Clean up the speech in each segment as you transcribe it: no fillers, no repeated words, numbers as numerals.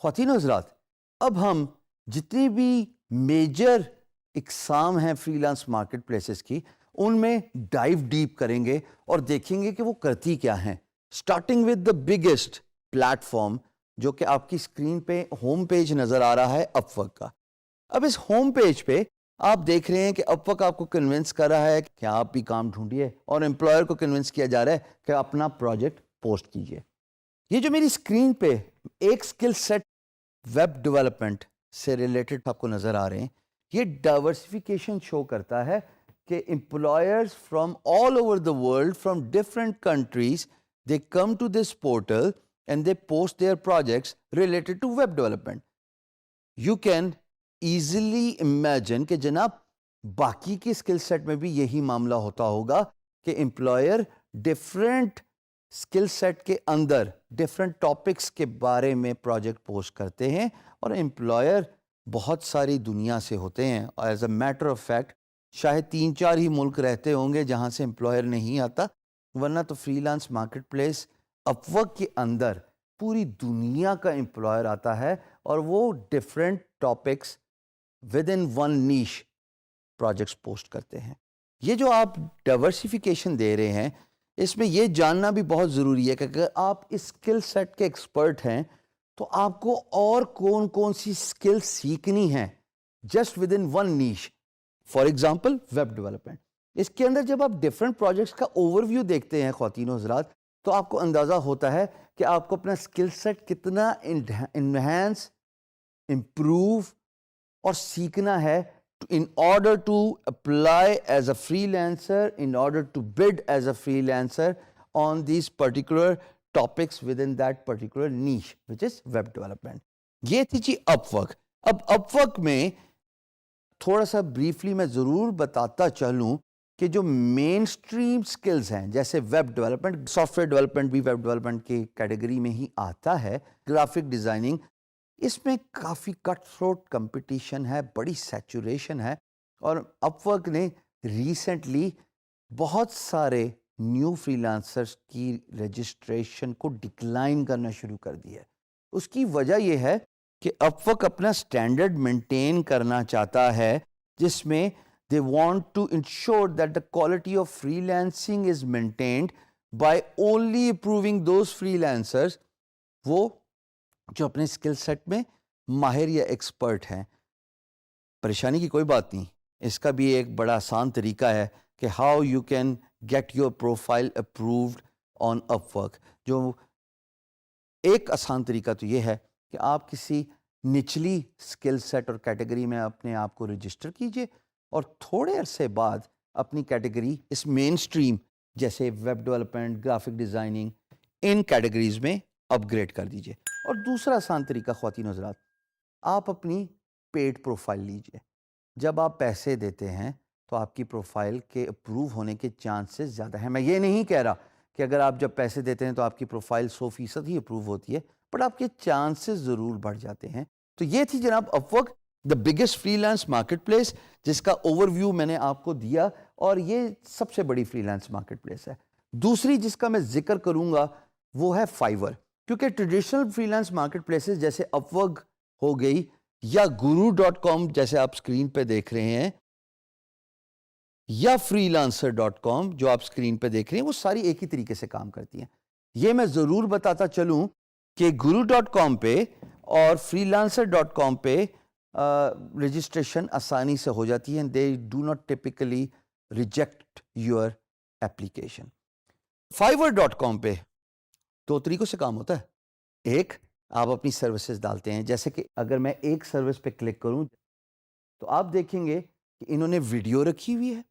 خواتین و حضرات، اب ہم جتنی بھی میجر اقسام ہیں فری لانس مارکیٹ پلیسز کی، ان میں ڈائیو ڈیپ کریں گے اور دیکھیں گے کہ وہ کرتی کیا ہیں. Starting with the biggest plate form جو کہ آپ کی اسکرین پہ ہوم پیج نظر آ رہا ہے، اپ ورک کا. اب اس ہوم پیج پہ آپ دیکھ رہے ہیں کہ اپ ورک آپ کو کنونس کر رہا ہے کہ آپ بھی کام ڈھونڈیے، اور امپلائر کو کنونس کیا جا رہا ہے کہ اپنا پروجیکٹ پوسٹ کیجیے. یہ جو میری اسکرین پہ ایک اسکل سیٹ ویب ڈیولپمنٹ سے ریلیٹڈ آپ کو نظر آ رہے ہیں، یہ ڈائیورسفیکیشن شو کرتا ہے کہ employers from all over the world, from different countries, they come to this portal and they post their projects related to web development. You can easily imagine کہ جناب باقی کے اسکل سیٹ میں بھی یہی معاملہ ہوتا ہوگا کہ امپلائر ڈفرینٹ اسکل سیٹ کے اندر ڈفرینٹ ٹاپکس کے بارے میں پروجیکٹ پوسٹ کرتے ہیں، اور امپلائر بہت ساری دنیا سے ہوتے ہیں. اور as a matter of fact شاید 3-4 ہی ملک رہتے ہوں گے جہاں سے امپلائر نہیں آتا، ورنہ تو فری لانس مارکیٹ پلیس اپ ورک کے اندر پوری دنیا کا امپلائر آتا ہے، اور وہ different topics with in one niche projects post کرتے ہیں. یہ جو آپ ڈائیورسفیکیشن دے رہے ہیں، اس میں یہ جاننا بھی بہت ضروری ہے کہ اگر آپ اس اسکل سیٹ کے ایکسپرٹ ہیں تو آپ کو اور کون کون سی اسکل سیکھنی ہیں just with in one niche. For example web development. اس کے اندر جب آپ ڈفرینٹ پروجیکٹس کا اوور ویو دیکھتے ہیں خواتین و حضرات، تو آپ کو اندازہ ہوتا ہے کہ آپ کو اپنا اسکل سیٹ کتنا انہینس، امپروو اور سیکھنا ہے in order to apply as a freelancer, in order to bid as a freelancer on these particular topics within that particular niche, which is web development. یہ تھی جی اپ ورک. اب اپ work میں تھوڑا سا بریفلی میں ضرور بتاتا چلوں کہ جو مین سٹریم سکلز ہیں، جیسے web development, soft where development بھی ویب ڈیولپمنٹ کی کیٹیگری میں ہی آتا ہے، گرافک ڈیزائننگ، اس میں کافی کٹ تھروٹ کمپٹیشن ہے، بڑی سیچوریشن ہے. اور اپ ورک نے ریسنٹلی بہت سارے نیو فری لانسرز کی رجسٹریشن کو ڈکلائن کرنا شروع کر دیا ہے. اس کی وجہ یہ ہے کہ اپ ورک اپنا سٹینڈرڈ مینٹین کرنا چاہتا ہے، جس میں they want to ensure that the quality of freelancing is maintained by only approving those freelancers وہ جو اپنے اسکل سیٹ میں ماہر یا ایکسپرٹ ہیں. پریشانی کی کوئی بات نہیں، اس کا بھی ایک بڑا آسان طریقہ ہے کہ how you can get your profile approved on Upwork. جو ایک آسان طریقہ تو یہ ہے کہ آپ کسی نچلی اسکل سیٹ اور کیٹیگری میں اپنے آپ کو رجسٹر کیجئے، اور تھوڑے عرصے بعد اپنی کیٹیگری اس مین سٹریم جیسے ویب ڈیولپمنٹ، گرافک ڈیزائننگ، ان کیٹیگریز میں اپ گریڈ کر دیجئے. اور دوسرا آسان طریقہ خواتین حضرات، آپ اپنی پیڈ پروفائل لیجئے. جب آپ پیسے دیتے ہیں تو آپ کی پروفائل کے اپروو ہونے کے چانسز زیادہ ہیں. میں یہ نہیں کہہ رہا کہ اگر آپ جب پیسے دیتے ہیں تو آپ کی پروفائل 100% ہی اپروو ہوتی ہے، بٹ آپ کے چانسز ضرور بڑھ جاتے ہیں. تو یہ تھی جناب Upwork, the biggest freelance marketplace, جس کا اوور ویو میں نے آپ کو دیا، اور یہ سب سے بڑی فری لانس مارکیٹ پلیس ہے. دوسری جس کا میں ذکر کروں گا وہ ہے فائیور، کیونکہ traditional free lance market places جیسے اپ ورک ہو گئی یا guru.com جیسے آپ اسکرین پہ دیکھ رہے ہیں، یا freelancer.com جو آپ اسکرین پہ دیکھ رہے ہیں، وہ ساری ایک ہی طریقے سے کام کرتی ہیں. یہ میں ضرور بتاتا چلوں کہ guru.com پہ اور freelancer.com پہ رجسٹریشن آسانی سے ہو جاتی ہے. they do not typically reject your application. fiverr.com پہ 2 طریقوں سے کام ہوتا ہے. ایک، آپ اپنی سروسز ڈالتے ہیں، جیسے کہ اگر میں ایک سروس پہ کلک کروں تو آپ دیکھیں گے کہ انہوں نے ویڈیو رکھی ہوئی ہے،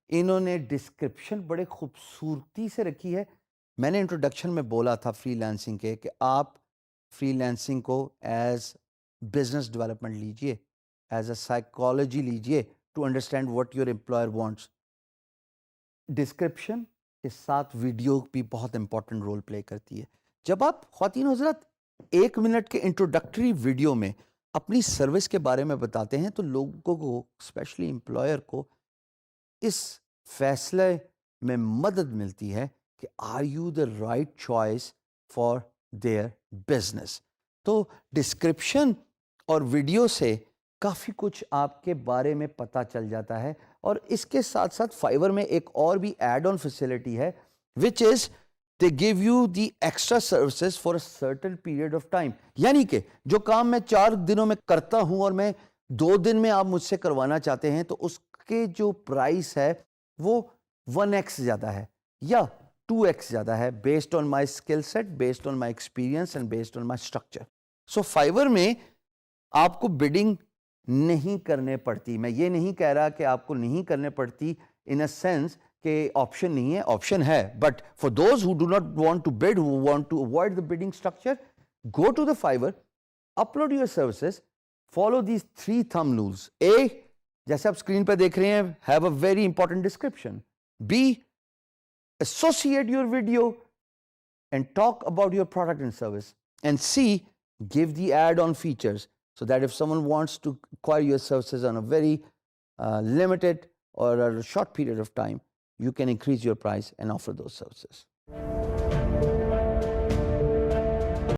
انہوں نے ڈسکرپشن بڑے خوبصورتی سے رکھی ہے. میں نے انٹروڈکشن میں بولا تھا فری لانسنگ کے کہ آپ فری لانسنگ کو ایز بزنس ڈیولپمنٹ لیجئے، ایز اے سائیکالوجی لیجئے to understand what your employer wants. Description کے ساتھ ویڈیو بھی بہت امپورٹنٹ رول پلے کرتی ہے. جب آپ خواتین حضرات 1 منٹ کے انٹروڈکٹری ویڈیو میں اپنی سروس کے بارے میں بتاتے ہیں تو لوگوں کو، اسپیشلی امپلائر کو، اس فیصلے میں مدد ملتی ہے کہ are you the right choice for their business. تو ڈسکرپشن اور ویڈیو سے کافی کچھ آپ کے بارے میں پتہ چل جاتا ہے. اور اس کے ساتھ ساتھ فائور میں ایک اور بھی ایڈ آن فیسلٹی ہے which is they give you the extra services for a certain period of time. یعنی کہ جو کام میں 4 دنوں میں کرتا ہوں اور میں 2 دن میں آپ مجھ سے کروانا چاہتے ہیں تو اس کے جو پرائس ہے وہ 1x زیادہ ہے یا 2x زیادہ ہے based on my skill set, based on my experience and based on my structure. So Fiverr میں آپ کو bidding نہیں کرنے پڑتی. میں یہ نہیں کہہ رہا کہ آپ کو نہیں کرنے پڑتی in a sense کہ آپشن نہیں ہے, آپشن ہے, but for those who do not want to bid, who want to avoid the bidding structure, go to the Fiverr, upload your services, follow these 3 thumb rules. A, جیسے آپ screen پہ دیکھ رہے ہیں, have a very important description. B, associate your video and talk about your product and service. And C, give the add-on features so that if someone wants to acquire your services on a very limited or a short period of time, you can increase your price and offer those services.